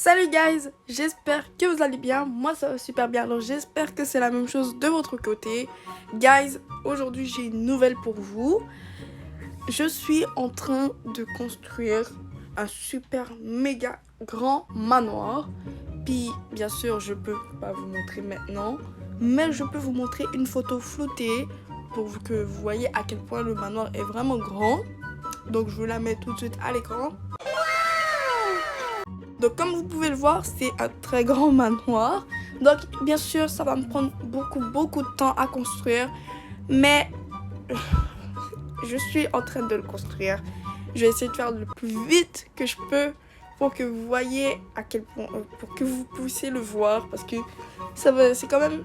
Salut guys, j'espère que vous allez bien, moi ça va super bien, alors j'espère que c'est la même chose de votre côté. Guys, aujourd'hui j'ai une nouvelle pour vous. Je suis en train de construire un super méga grand manoir. Puis bien sûr je peux pas vous montrer maintenant, mais je peux vous montrer une photo floutée pour que vous voyez à quel point le manoir est vraiment grand. Donc je vous la mets tout de suite à l'écran. Donc comme vous pouvez le voir, c'est un très grand manoir. Donc bien sûr, ça va me prendre beaucoup de temps à construire. Mais je suis en train de le construire. Je vais essayer de faire le plus vite que je peux pour que vous voyez à quel point, pour que vous puissiez le voir. Parce que c'est quand même,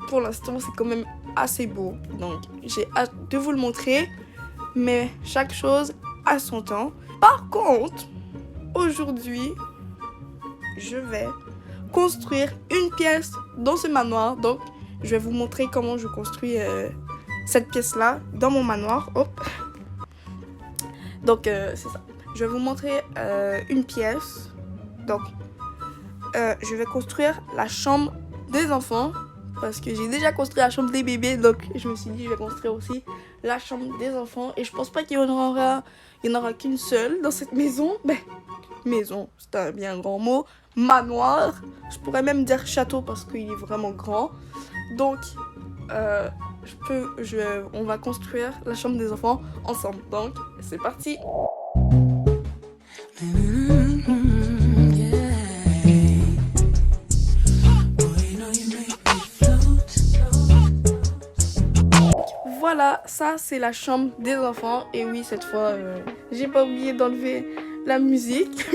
pour l'instant, c'est quand même assez beau. Donc j'ai hâte de vous le montrer. Mais chaque chose a son temps. Par contre, aujourd'hui, je vais construire une pièce dans ce manoir. Donc, je vais vous montrer comment je construis cette pièce-là dans mon manoir. Hop. Donc, c'est ça. Je vais vous montrer une pièce. Donc, je vais construire la chambre des enfants. Parce que j'ai déjà construit la chambre des bébés. Donc, je me suis dit, je vais construire aussi la chambre des enfants. Et je pense pas qu'il y en aura qu'une seule dans cette maison. Ben, maison, c'est un bien grand mot. Manoir, je pourrais même dire château parce qu'il est vraiment grand. Donc, on va construire la chambre des enfants ensemble. Donc, c'est parti. Voilà, ça c'est la chambre des enfants. Et oui, cette fois, j'ai pas oublié d'enlever la musique.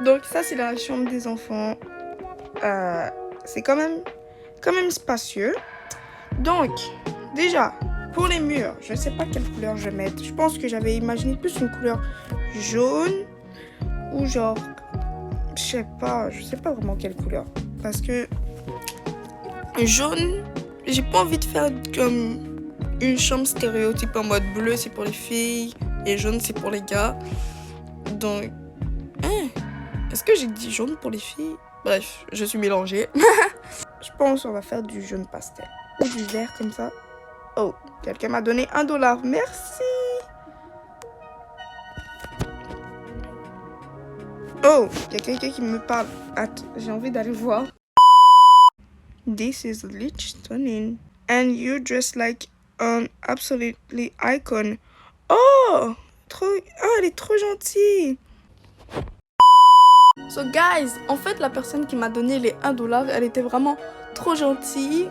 Donc ça c'est la chambre des enfants. C'est quand même spacieux. Donc, déjà, pour les murs, je sais pas quelle couleur je vais mettre. Je pense que j'avais imaginé plus une couleur jaune. Ou genre, je sais pas vraiment quelle couleur. Parce que jaune, j'ai pas envie de faire comme une chambre stéréotype en mode bleu c'est pour les filles et jaune c'est pour les gars. Donc, est-ce que j'ai dit jaune pour les filles? Bref, je suis mélangée. Je pense qu'on va faire du jaune pastel. Ou du vert comme ça. Oh, quelqu'un m'a donné $1. Merci. Oh, il y a quelqu'un qui me parle. Attends, j'ai envie d'aller voir. This is lit stunning. And you dress like an absolutely icon. Oh, elle est trop gentille. So guys, en fait la personne qui m'a donné les $1, elle était vraiment trop gentille.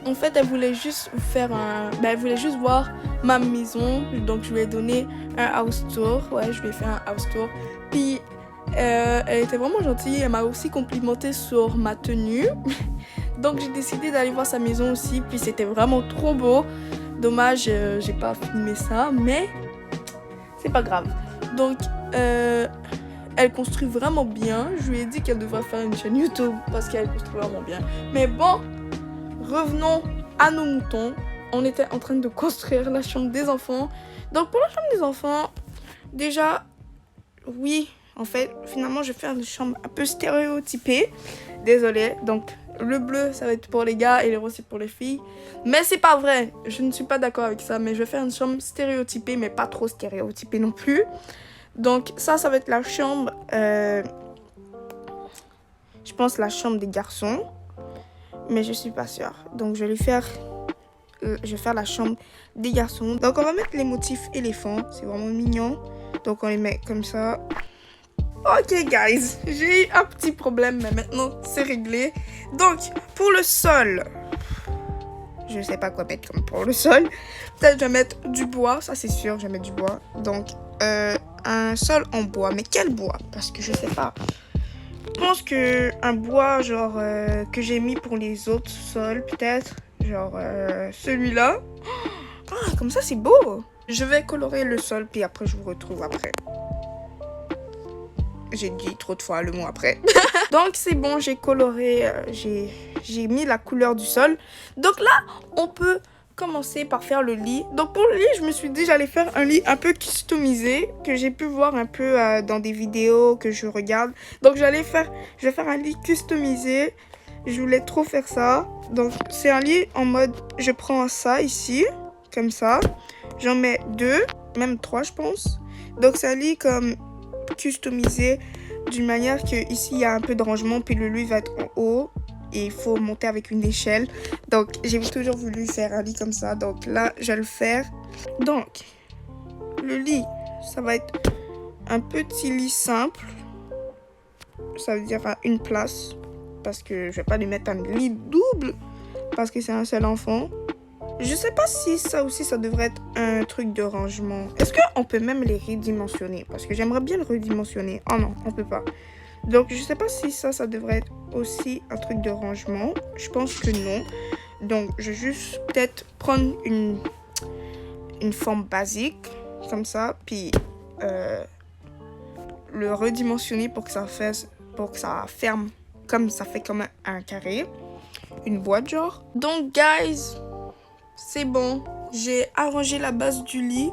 En fait elle voulait juste elle voulait juste voir ma maison. Donc je lui ai donné un house tour. Ouais, je lui ai fait un house tour. Puis elle était vraiment gentille. Elle m'a aussi complimenté sur ma tenue. Donc j'ai décidé d'aller voir sa maison aussi. Puis c'était vraiment trop beau. Dommage, j'ai pas filmé ça, mais c'est pas grave. Donc elle construit vraiment bien. Je lui ai dit qu'elle devrait faire une chaîne YouTube parce qu'elle construit vraiment bien. Mais bon, revenons à nos moutons. On était en train de construire la chambre des enfants. Donc pour la chambre des enfants, déjà, oui, en fait, finalement, je vais faire une chambre un peu stéréotypée. Désolée. Donc le bleu, ça va être pour les gars et le rose, c'est pour les filles. Mais c'est pas vrai. Je ne suis pas d'accord avec ça. Mais je vais faire une chambre stéréotypée, mais pas trop stéréotypée non plus. Donc ça va être la chambre, je pense la chambre des garçons, mais je suis pas sûre. Donc je vais faire la chambre des garçons. Donc on va mettre les motifs éléphants, c'est vraiment mignon. Donc on les met comme ça. Ok guys, j'ai eu un petit problème, mais maintenant c'est réglé. Donc pour le sol, je sais pas quoi mettre comme pour le sol. Peut-être je vais mettre du bois, ça c'est sûr, je vais mettre du bois. Donc un sol en bois, mais quel bois? Parce que je sais pas. Je pense que un bois genre que j'ai mis pour les autres sols peut-être, genre celui-là. Ah, comme ça c'est beau. Je vais colorer le sol puis après je vous retrouve après. J'ai dit trop de fois le mot après. Donc c'est bon, j'ai coloré, j'ai mis la couleur du sol. Donc là, on peut commencer par faire le lit. Donc pour le lit, je me suis dit j'allais faire un lit un peu customisé que j'ai pu voir un peu dans des vidéos que je regarde. Donc je vais faire un lit customisé. Je voulais trop faire ça. Donc c'est un lit en mode je prends ça ici comme ça. J'en mets 2, même 3 je pense. Donc c'est un lit comme customisé d'une manière que ici il y a un peu de rangement puis le lit va être en haut. Et il faut monter avec une échelle. Donc, j'ai toujours voulu faire un lit comme ça. Donc là, je vais le faire. Donc, le lit, ça va être un petit lit simple. Ça veut dire à une place. Parce que je vais pas lui mettre un lit double. Parce que c'est un seul enfant. Je sais pas si ça aussi, ça devrait être un truc de rangement. Est-ce qu'on peut même les redimensionner? Parce que j'aimerais bien le redimensionner. Oh non, on peut pas. Donc, je sais pas si ça devrait être aussi un truc de rangement. Je pense que non. Donc, je vais juste peut-être prendre une forme basique, comme ça, puis le redimensionner pour que ça ferme, comme ça fait comme un carré, une boîte genre. Donc, guys, c'est bon. J'ai arrangé la base du lit,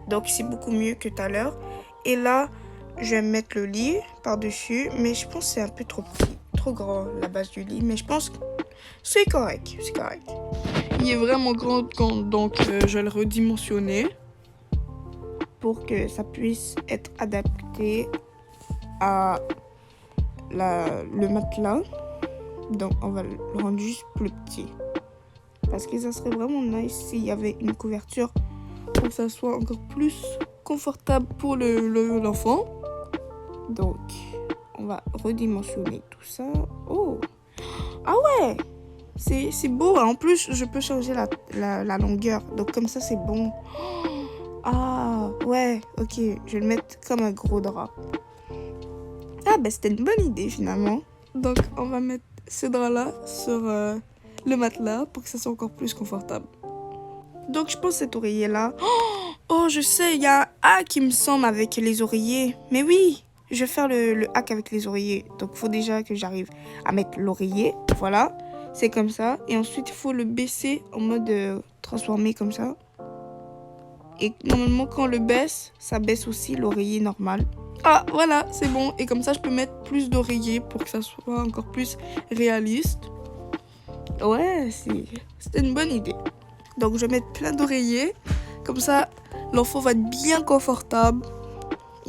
donc c'est beaucoup mieux que tout à l'heure. Et là, je vais mettre le lit par-dessus, mais je pense que c'est un peu trop petit, trop grand la base du lit, mais je pense que c'est correct, c'est correct. Il est vraiment grand, donc je vais le redimensionner pour que ça puisse être adapté à le matelas. Donc on va le rendre juste plus petit. Parce que ça serait vraiment nice s'il y avait une couverture pour que ça soit encore plus confortable pour l'enfant. Donc, on va redimensionner tout ça. Oh! Ah ouais! C'est beau. En plus, je peux changer la longueur. Donc, comme ça, c'est bon. Ah, ouais. Ok, je vais le mettre comme un gros drap. Ah, ben, c'était une bonne idée, finalement. Donc, on va mettre ce drap-là sur le matelas pour que ça soit encore plus confortable. Donc, je pense cet oreiller-là. Oh, je sais, il y a un hack, il me semble, avec les oreillers. Mais oui! Je vais faire le hack avec les oreillers. Donc, il faut déjà que j'arrive à mettre l'oreiller. Voilà. C'est comme ça. Et ensuite, il faut le baisser en mode transformé comme ça. Et normalement, quand on le baisse, ça baisse aussi l'oreiller normal. Ah, voilà, c'est bon. Et comme ça, je peux mettre plus d'oreillers pour que ça soit encore plus réaliste. Ouais, c'était une bonne idée. Donc, je vais mettre plein d'oreillers. Comme ça, l'enfant va être bien confortable.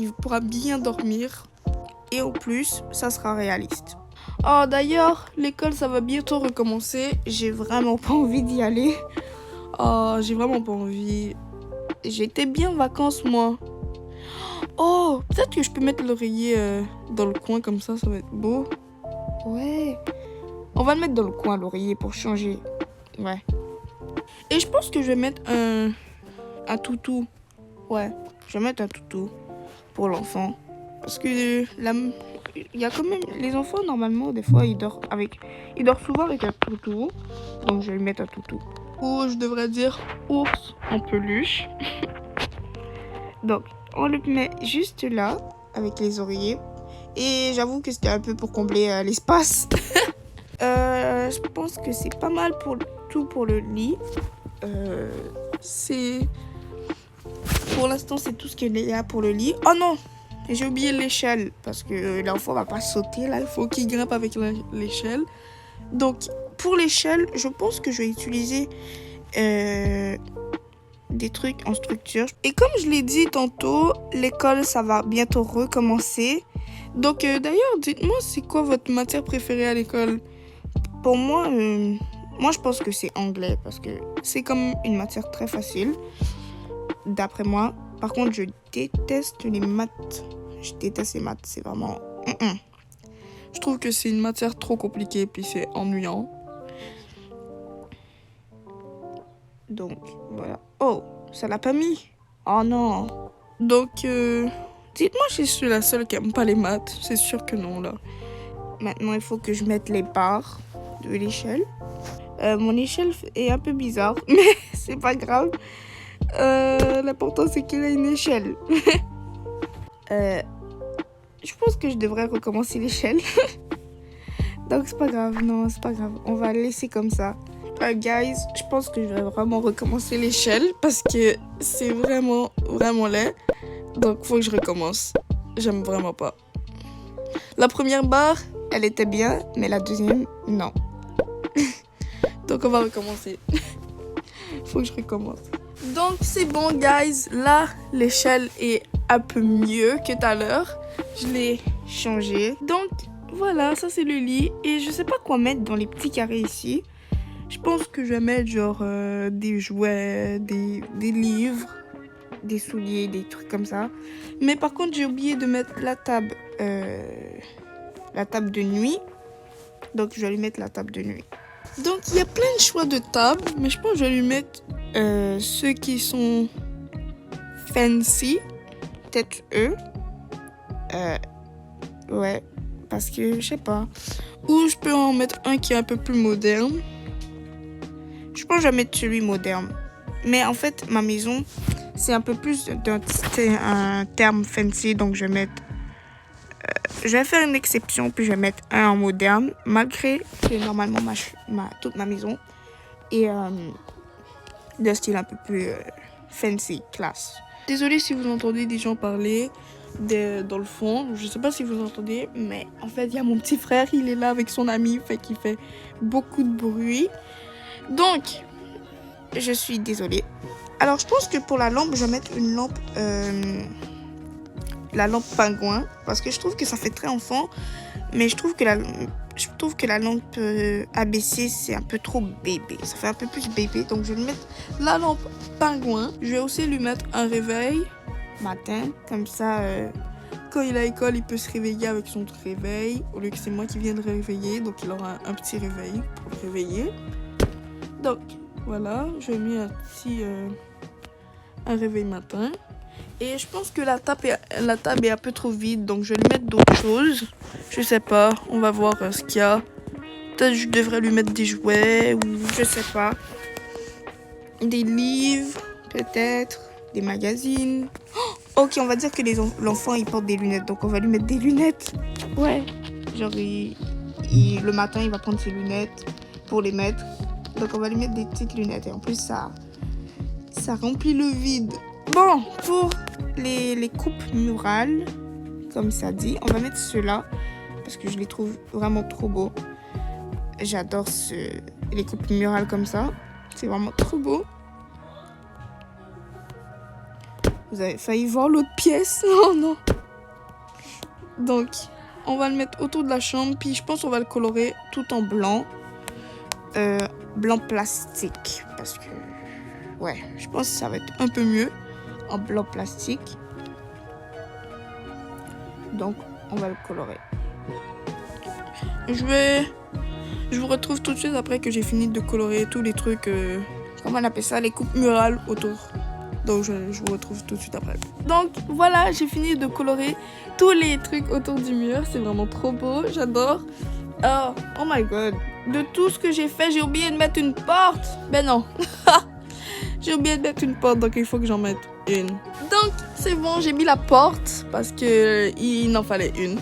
Il pourra bien dormir. Et en plus, ça sera réaliste. Oh, d'ailleurs, l'école, ça va bientôt recommencer. J'ai vraiment pas envie d'y aller. Oh, j'ai vraiment pas envie. J'étais bien en vacances, moi. Oh, peut-être que je peux mettre l'oreiller dans le coin, comme ça va être beau. Ouais. On va le mettre dans le coin, l'oreiller, pour changer. Ouais. Et je pense que je vais mettre un toutou. Ouais, je vais mettre un toutou pour l'enfant. Parce que il y a quand même les enfants, normalement, des fois, ils dorment souvent avec un toutou. Donc, je vais lui mettre un toutou. Ou je devrais dire ours en peluche. Donc, on le met juste là, avec les oreillers. Et j'avoue que c'était un peu pour combler l'espace. Je pense que c'est pas mal pour le lit. Pour l'instant, c'est tout ce qu'il y a pour le lit. Oh non! J'ai oublié l'échelle parce que l'enfant va pas sauter là, il faut qu'il grimpe avec l'échelle. Donc pour l'échelle, je pense que je vais utiliser des trucs en structure. Et comme je l'ai dit tantôt, l'école ça va bientôt recommencer. Donc d'ailleurs, dites-moi c'est quoi votre matière préférée à l'école? Pour moi, je pense que c'est anglais parce que c'est comme une matière très facile d'après moi. Par contre, je déteste les maths. Je déteste les maths, c'est vraiment... Je trouve que c'est une matière trop compliquée, puis c'est ennuyant. Donc, voilà. Oh, ça l'a pas mis. Oh non. Donc, dites-moi si je suis la seule qui aime pas les maths. C'est sûr que non, là. Maintenant, il faut que je mette les barres de l'échelle. Mon échelle est un peu bizarre, mais c'est pas grave. L'important, c'est qu'il ait une échelle. Je pense que je devrais recommencer l'échelle. Donc, c'est pas grave. Non, c'est pas grave. On va le laisser comme ça. Guys, je pense que je vais vraiment recommencer l'échelle parce que c'est vraiment, vraiment laid. Donc, faut que je recommence. J'aime vraiment pas. La première barre, elle était bien, mais la deuxième, non. Donc, on va recommencer. Faut que je recommence. Donc, c'est bon, guys. Là, l'échelle est un peu mieux que tout à l'heure. Je l'ai changé. Donc, voilà, ça, c'est le lit. Et je sais pas quoi mettre dans les petits carrés ici. Je pense que je vais mettre genre des jouets, des livres, des souliers, des trucs comme ça. Mais par contre, j'ai oublié de mettre la table de nuit. Donc, je vais lui mettre la table de nuit. Donc, il y a plein de choix de tables. Mais je pense que je vais lui mettre ceux qui sont fancy. Peut-être eux. Ouais. Parce que, je sais pas. Ou je peux en mettre un qui est un peu plus moderne. Je pense que je vais mettre celui moderne. Mais en fait, ma maison, c'est un peu plus un terme fancy. Donc, je vais mettre... je vais faire une exception, puis je vais mettre un en moderne. Malgré que normalement, toute ma maison est de style un peu plus fancy, classe. Désolée si vous entendez des gens parler dans le fond. Je sais pas si vous entendez, mais en fait, il y a mon petit frère. Il est là avec son ami, fait qu'il fait beaucoup de bruit. Donc, je suis désolée. Alors, je pense que pour la lampe, je vais mettre une lampe... la lampe pingouin. Parce que je trouve que ça fait très enfant. Mais je trouve que la lampe ABC, c'est un peu trop bébé. Ça fait un peu plus bébé. Donc, je vais lui mettre la lampe pingouin. Je vais aussi lui mettre un réveil matin. Comme ça... quand il est à l'école, il peut se réveiller avec son réveil. Au lieu que c'est moi qui viens de réveiller. Donc, il aura un petit réveil pour le réveiller. Donc, voilà. Je vais mettre un réveil matin. Et je pense que la table est un peu trop vide. Donc, je vais lui mettre d'autres choses. Je sais pas. On va voir ce qu'il y a. Peut-être je devrais lui mettre des jouets. Ou je sais pas. Des livres. Peut-être. Des magazines. Oh, ok, on va dire que l'enfant, il porte des lunettes. Donc, on va lui mettre des lunettes. Ouais. Genre, le matin, il va prendre ses lunettes pour les mettre. Donc, on va lui mettre des petites lunettes. Et en plus, ça remplit le vide. Bon, pour les coupes murales, comme ça dit, on va mettre ceux-là. Parce que je les trouve vraiment trop beaux. J'adore les coupes murales comme ça. C'est vraiment trop beau. Vous avez failli voir l'autre pièce. Oh non. Donc, on va le mettre autour de la chambre. Puis je pense qu'on va le colorer tout en blanc. Blanc plastique. Parce que... ouais, je pense que ça va être un peu mieux en blanc plastique. Donc, on va le colorer. Je vous retrouve tout de suite après que j'ai fini de colorer tous les trucs... comment on appelle ça? Les coupes murales autour. Donc, je vous retrouve tout de suite après. Donc, voilà, j'ai fini de colorer tous les trucs autour du mur. C'est vraiment trop beau. J'adore. Oh my god. De tout ce que j'ai fait, j'ai oublié de mettre une porte. Ben non. J'ai oublié de mettre une porte, donc il faut que j'en mette une. Donc, c'est bon, j'ai mis la porte parce que il en fallait une.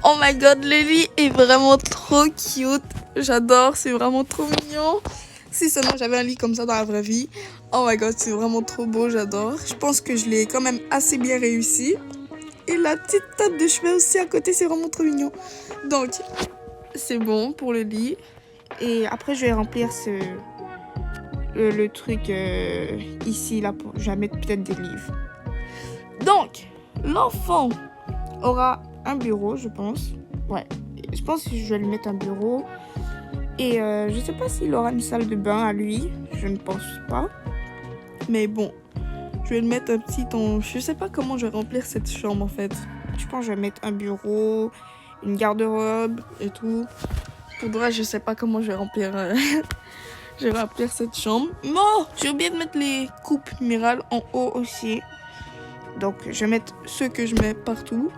Oh my god, le lit est vraiment trop cute. J'adore, c'est vraiment trop mignon. Si seulement j'avais un lit comme ça dans la vraie vie. Oh my god, c'est vraiment trop beau, j'adore. Je pense que je l'ai quand même assez bien réussi. Et la petite table de chevet aussi à côté, c'est vraiment trop mignon. Donc, c'est bon pour le lit. Et après, je vais remplir le truc ici, là. Je vais mettre peut-être des livres. Donc, l'enfant aura un bureau, je pense. Ouais, je pense que je vais lui mettre un bureau. Et je sais pas s'il aura une salle de bain à lui. Je ne pense pas. Mais bon, je vais le mettre un petit... Je sais pas comment je vais remplir cette chambre, en fait. Je pense que je vais mettre un bureau, une garde-robe et tout. Pour de vrai, je sais pas comment je vais remplir... je vais remplir cette chambre. Non, j'ai oublié de mettre les coupes murales en haut aussi. Donc, je vais mettre ceux que je mets partout.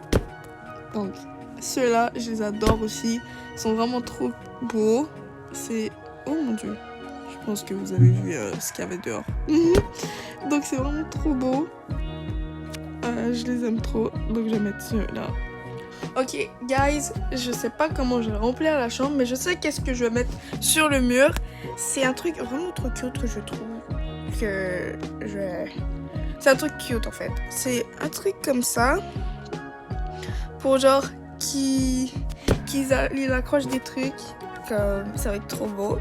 Donc, ceux-là, je les adore aussi. Ils sont vraiment trop beaux. C'est... oh mon dieu. Je pense que vous avez vu ce qu'il y avait dehors. Donc, c'est vraiment trop beau. Je les aime trop. Donc, je vais mettre ceux-là. Ok, guys, je sais pas comment je vais remplir la chambre, mais je sais qu'est-ce que je vais mettre sur le mur. C'est un truc vraiment trop cute que je trouve que je... C'est un truc cute en fait. C'est un truc comme ça pour genre qu'ils accrochent des trucs comme ça va être trop beau.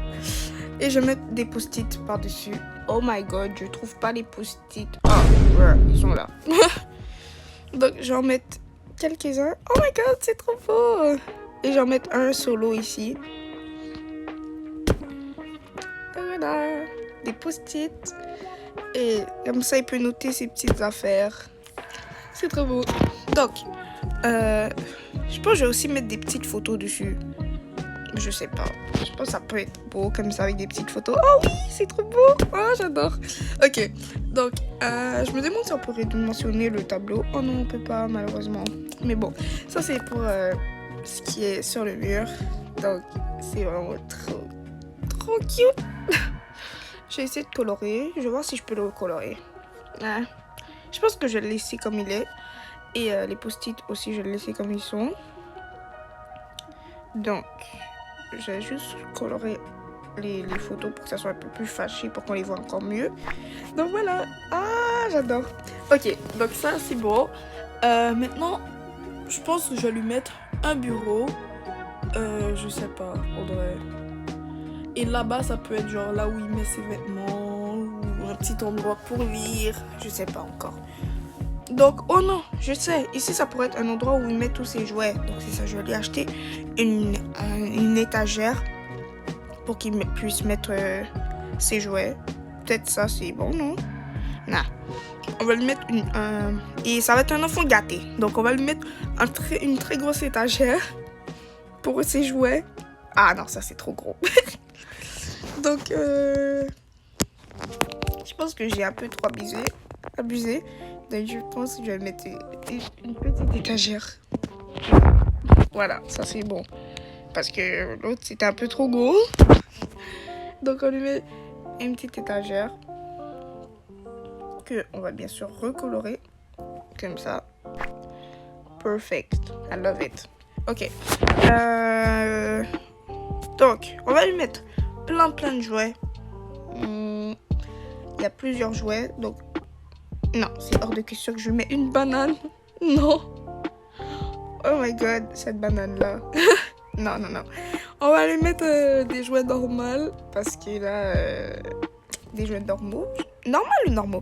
Et je vais mettre des post-it par-dessus. Oh my god, je trouve pas les post-it. Ah, ouais, ils sont là. Donc je vais en mettre quelques-uns. Oh my god, c'est trop beau. Et je vais en mettre un solo ici. Voilà, des post-it. Et comme ça, il peut noter ses petites affaires. C'est trop beau. Donc, je pense que je vais aussi mettre des petites photos dessus. Je sais pas. Je pense que ça peut être beau comme ça avec des petites photos. Oh oui, c'est trop beau. Oh, j'adore. Ok, donc, je me demande si on pourrait mentionner le tableau. Oh non, on peut pas, malheureusement. Mais bon, ça c'est pour ce qui est sur le mur. Donc, c'est vraiment trop cute. Je vais essayer de colorer. Je vais voir si je peux le colorer. Je pense que je vais le laisser comme il est. Et les post-it aussi, je vais le laisser comme ils sont. Donc, je vais juste colorer les photos pour que ça soit un peu plus fâché, pour qu'on les voit encore mieux. Donc voilà. Ah, j'adore. Ok, donc ça, c'est bon. Maintenant, je pense que je vais lui mettre un bureau. Je sais pas, faudrait... Et là-bas, ça peut être genre là où il met ses vêtements, ou un petit endroit pour lire, je sais pas encore. Donc, oh non, je sais, ici ça pourrait être un endroit où il met tous ses jouets. Donc c'est ça, je vais lui acheter une étagère pour qu'il puisse mettre ses jouets. Peut-être ça, c'est bon, non? Non. On va lui mettre et ça va être un enfant gâté. Donc on va lui mettre une très grosse étagère pour ses jouets. Ah non, ça c'est trop gros. Donc, je pense que j'ai un peu trop abusé. Donc, je pense que je vais mettre une petite étagère. Voilà, ça c'est bon. Parce que l'autre, c'était un peu trop gros. Donc, on lui met une petite étagère. Que on va bien sûr recolorer. Comme ça. Perfect. I love it. Ok. Donc, on va lui mettre plein de jouets. Il y a plusieurs jouets. Donc, non, c'est hors de question que je mets une banane. Non. Oh my god, cette banane-là. Non. On va lui mettre des jouets normaux. Parce qu'il a des jouets normaux. Normal ou normaux?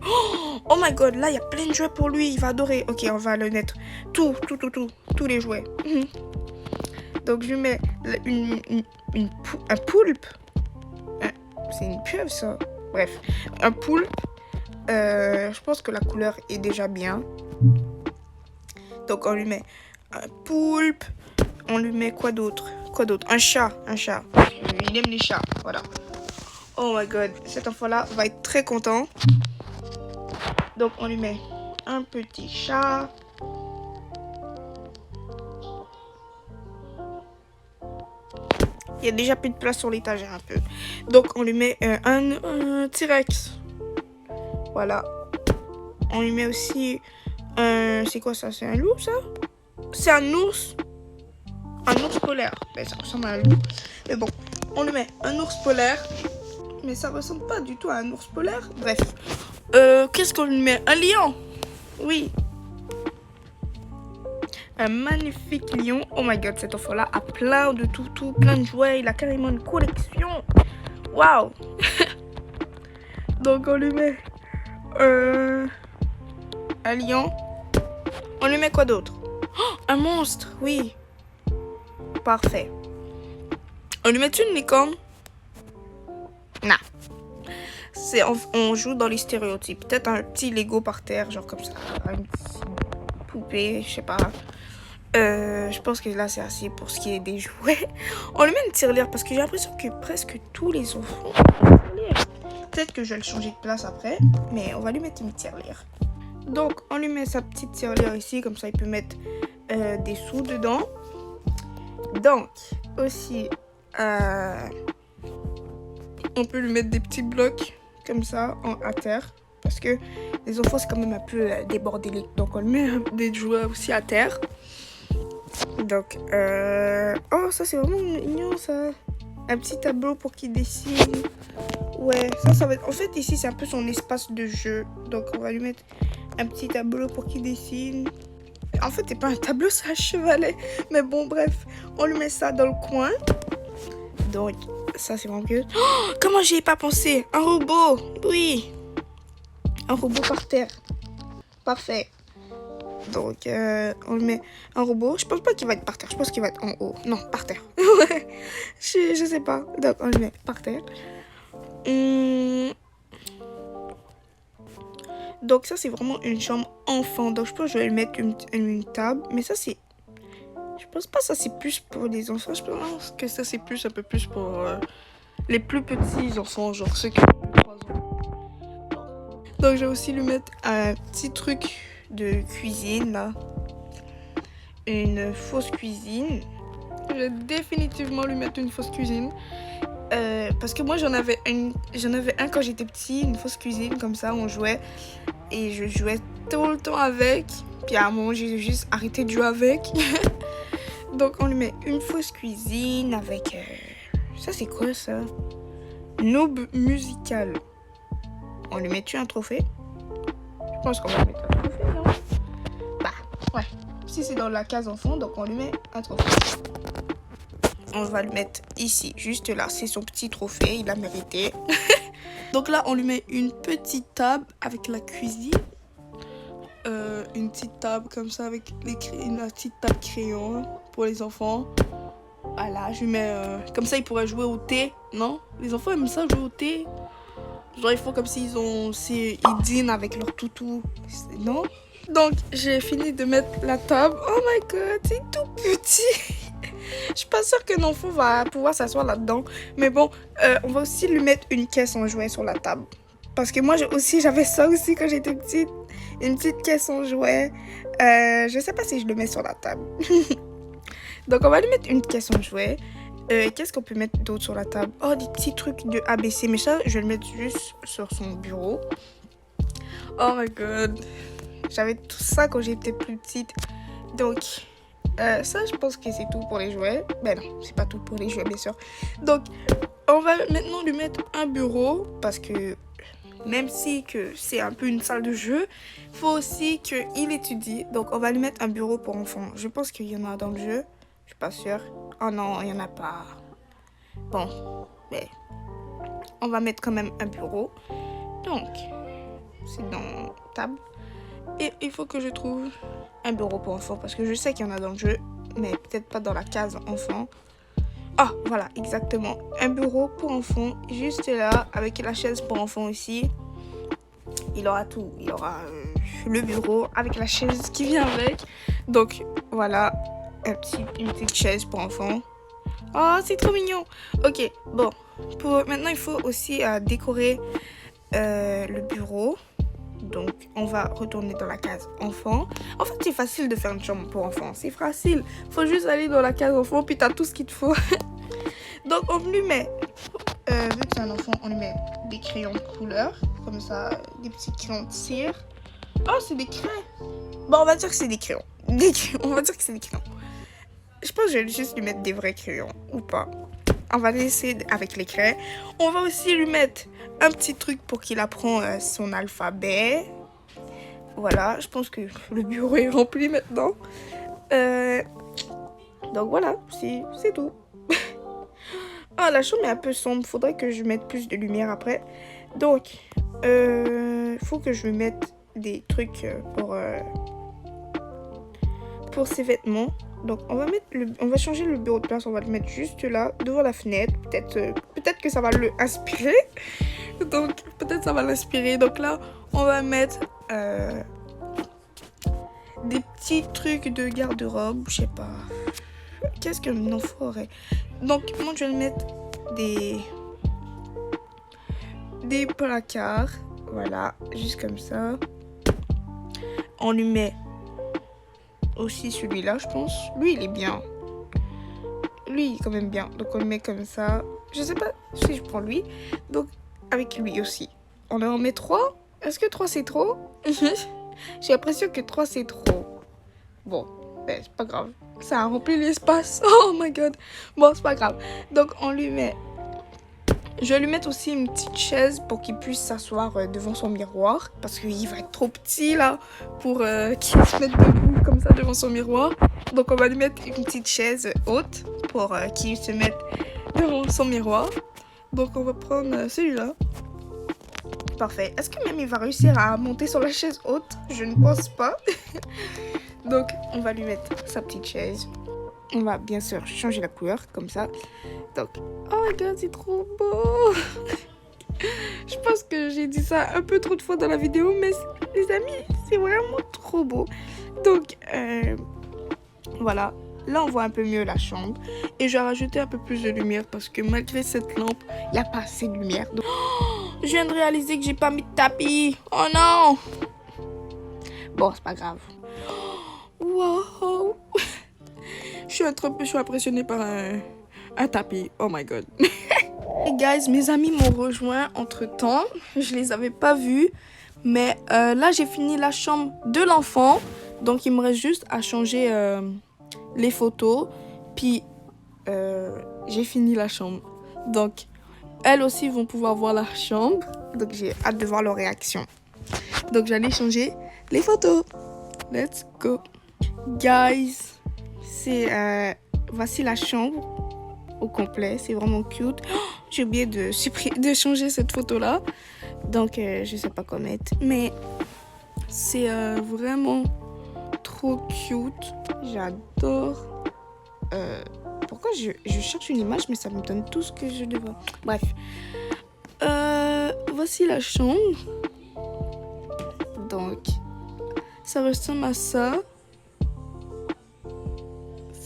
Oh my god, là, il y a plein de jouets pour lui. Il va adorer. Ok, on va lui mettre tous les jouets. Donc, je lui mets un poulpe. C'est une pieuvre, ça. Bref, un poulpe. Je pense que la couleur est déjà bien. Donc, on lui met un poulpe. On lui met quoi d'autre? Un chat. Il aime les chats, voilà. Oh my god, cet enfant-là va être très content. Donc, on lui met un petit chat. Il y a déjà plus de place sur l'étagère un peu. Donc, on lui met un T-Rex. Voilà. On lui met aussi... c'est quoi ça? C'est un loup, ça? C'est un ours. Un ours polaire. Mais ça ressemble à un loup. Mais bon, on lui met un ours polaire. Mais ça ressemble pas du tout à un ours polaire. Bref. Qu'est-ce qu'on lui met? Un lion. Oui. Un magnifique lion. Oh my god, cet enfant-là a plein de toutous, plein de jouets. Il a carrément une collection. Waouh. Donc, on lui met un lion. On lui met quoi d'autre? Oh, un monstre, oui. Parfait. On lui met une licorne? Non. On joue dans les stéréotypes. Peut-être un petit Lego par terre, genre comme ça. Une petite poupée, je sais pas. Je pense que là, c'est assez pour ce qui est des jouets. On lui met une tirelire parce que j'ai l'impression que presque tous les enfants ont une tirelire. Peut-être que je vais le changer de place après, mais on va lui mettre une tirelire. Donc, on lui met sa petite tirelire ici, comme ça, il peut mettre des sous dedans. Donc, aussi, on peut lui mettre des petits blocs comme ça à terre. Parce que les enfants, c'est quand même un peu des bordéliques. Donc, on lui met des jouets aussi à terre. Donc, oh, ça c'est vraiment mignon ça. Un petit tableau pour qu'il dessine. Ouais, ça va être... En fait, ici, c'est un peu son espace de jeu. Donc, on va lui mettre un petit tableau pour qu'il dessine. En fait, c'est pas un tableau, c'est un chevalet. Mais bon, bref, on lui met ça dans le coin. Donc, ça, c'est vraiment cute. Oh, comment j'y ai pas pensé? Un robot, oui. Un robot par terre. Parfait. Donc, on lui met un robot. Je pense pas qu'il va être par terre. Je pense qu'il va être en haut. Non, par terre. Ouais. Je sais pas. Donc, on le met par terre. Donc, ça, c'est vraiment une chambre enfant. Donc, je pense que je vais lui mettre une table. Mais ça, c'est... Je pense pas que ça, c'est plus pour les enfants. Je pense que ça, c'est plus un peu plus pour les plus petits enfants. Genre ceux qui ont 3 ans. Donc, je vais aussi lui mettre un petit truc de cuisine, là. Une fausse cuisine. Je vais définitivement lui mettre une fausse cuisine. Parce que moi j'en avais un quand j'étais petit, une fausse cuisine comme ça, on jouait et je jouais tout le temps avec, puis à un moment j'ai juste arrêté de jouer avec. Donc on lui met une fausse cuisine avec ça, c'est quoi ça? Noob musical. On lui met-tu un trophée? Je pense qu'on va lui mettre un trophée, non? Bah ouais, si c'est dans la case enfant, donc on lui met un trophée. On va le mettre ici, juste là. C'est son petit trophée, il a mérité. Donc là, on lui met une petite table avec la cuisine. Une petite table comme ça avec une petite table crayon pour les enfants. Voilà, je lui mets... comme ça, ils pourraient jouer au thé, non? Les enfants aiment ça, jouer au thé. Genre, ils font comme s'ils ils dînent avec leur toutou. Non? Donc, j'ai fini de mettre la table. Oh my god, c'est tout petit. Je suis pas sûre qu'un enfant va pouvoir s'asseoir là-dedans. Mais bon, on va aussi lui mettre une caisse en jouet sur la table. Parce que moi j'avais ça aussi quand j'étais petite. Une petite caisse en jouet. Je sais pas si je le mets sur la table. Donc on va lui mettre une caisse en jouet. Qu'est-ce qu'on peut mettre d'autre sur la table? Oh, des petits trucs de ABC. Mais ça, je vais le mettre juste sur son bureau. Oh my god. J'avais tout ça quand j'étais plus petite. Donc... ça, je pense que c'est tout pour les jouets. Ben non, c'est pas tout pour les jouets, bien sûr. Donc, on va maintenant lui mettre un bureau. Parce que, même si que c'est un peu une salle de jeu, il faut aussi qu'il étudie. Donc, on va lui mettre un bureau pour enfants. Je pense qu'il y en a dans le jeu. Je suis pas sûre. Oh non, il y en a pas. Bon, mais on va mettre quand même un bureau. Donc, c'est dans table. Et il faut que je trouve un bureau pour enfants parce que je sais qu'il y en a dans le jeu, mais peut-être pas dans la case enfant. Ah, voilà, exactement. Un bureau pour enfants, juste là, avec la chaise pour enfants aussi. Il aura tout. Il aura le bureau avec la chaise qui vient avec. Donc, voilà, une petite chaise pour enfants. Oh, c'est trop mignon. Ok, bon. Maintenant, il faut aussi décorer le bureau. Donc, on va retourner dans la case enfant. En fait, c'est facile de faire une chambre pour enfants. C'est facile. Faut juste aller dans la case enfant, puis t'as tout ce qu'il te faut. Donc, on lui met, vu que c'est un enfant, on lui met des crayons de couleur. Comme ça, des petits crayons de cire. Oh, c'est des craies. Bon, on va dire que c'est des crayons. On va dire que c'est des crayons. Je pense que je vais juste lui mettre des vrais crayons, ou pas. On va laisser avec les craies. On va aussi lui mettre un petit truc pour qu'il apprenne son alphabet. Voilà, je pense que le bureau est rempli maintenant. Donc voilà, c'est tout. Ah, la chambre est un peu sombre. Faudrait que je mette plus de lumière après. Donc, faut que je lui mette des trucs pour ses vêtements. Donc on va changer le bureau de place, on va le mettre juste là, devant la fenêtre. Peut-être que ça va le inspirer. Donc peut-être ça va l'inspirer. Donc là, on va mettre des petits trucs de garde-robe, je sais pas. Qu'est-ce que mon enfant aurait? Donc moi je vais le mettre des placards. Voilà, juste comme ça. On lui met aussi celui-là, je pense. Lui, il est bien. Lui, il est quand même bien. Donc, on le met comme ça. Je sais pas si je prends lui. Donc, avec lui aussi. On en met 3. Est-ce que 3, c'est trop? J'ai l'impression que 3, c'est trop. Bon, ben, c'est pas grave. Ça a rempli l'espace. Oh my god. Bon, c'est pas grave. Donc, on lui met... Je vais lui mettre aussi une petite chaise pour qu'il puisse s'asseoir devant son miroir. Parce qu'il va être trop petit là pour qu'il se mette debout comme ça devant son miroir. Donc on va lui mettre une petite chaise haute pour qu'il se mette devant son miroir. Donc on va prendre celui-là. Parfait. Est-ce que même il va réussir à monter sur la chaise haute? Je ne pense pas. Donc on va lui mettre sa petite chaise. On va bien sûr changer la couleur comme ça. Donc, oh my god, c'est trop beau. Je pense que j'ai dit ça un peu trop de fois dans la vidéo, mais les amis, c'est vraiment trop beau. Donc, voilà. Là, on voit un peu mieux la chambre. Et je vais rajouter un peu plus de lumière parce que malgré cette lampe, il n'y a pas assez de lumière. Donc, je viens de réaliser que j'ai pas mis de tapis. Oh non. Bon, c'est pas grave. Wow. Je suis impressionnée par un tapis. Oh my god. Et guys, mes amis m'ont rejoint entre temps. Je les avais pas vus. Mais là, j'ai fini la chambre de l'enfant. Donc, il me reste juste à changer les photos. Puis, j'ai fini la chambre. Donc, elles aussi vont pouvoir voir la chambre. Donc, j'ai hâte de voir leur réaction. Donc, j'allais changer les photos. Let's go. Guys, voici la chambre au complet. C'est vraiment cute. Oh, j'ai oublié de changer cette photo-là. Donc, je sais pas quoi mettre. Mais c'est vraiment trop cute. J'adore. Pourquoi je cherche une image, mais ça me donne tout ce que je devrais. Bref. Voici la chambre. Donc, ça ressemble à ça.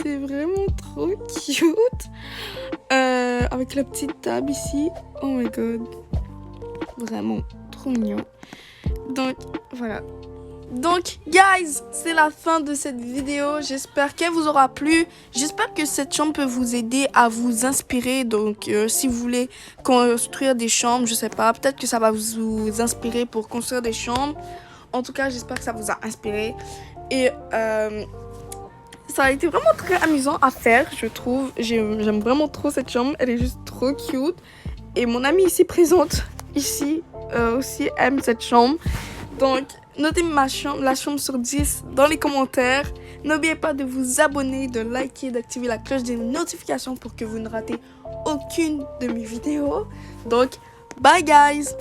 C'est vraiment trop cute. Avec la petite table ici. Oh my god. Vraiment trop mignon. Donc, voilà. Donc, guys, c'est la fin de cette vidéo. J'espère qu'elle vous aura plu. J'espère que cette chambre peut vous aider à vous inspirer. Donc, si vous voulez construire des chambres, je sais pas, peut-être que ça va vous inspirer pour construire des chambres. En tout cas, j'espère que ça vous a inspiré. Et ça a été vraiment très amusant à faire, je trouve. J'aime vraiment trop cette chambre. Elle est juste trop cute. Et mon amie ici présente, ici, aussi aime cette chambre. Donc, notez la chambre sur 10 dans les commentaires. N'oubliez pas de vous abonner, de liker, d'activer la cloche des notifications pour que vous ne ratez aucune de mes vidéos. Donc, bye guys!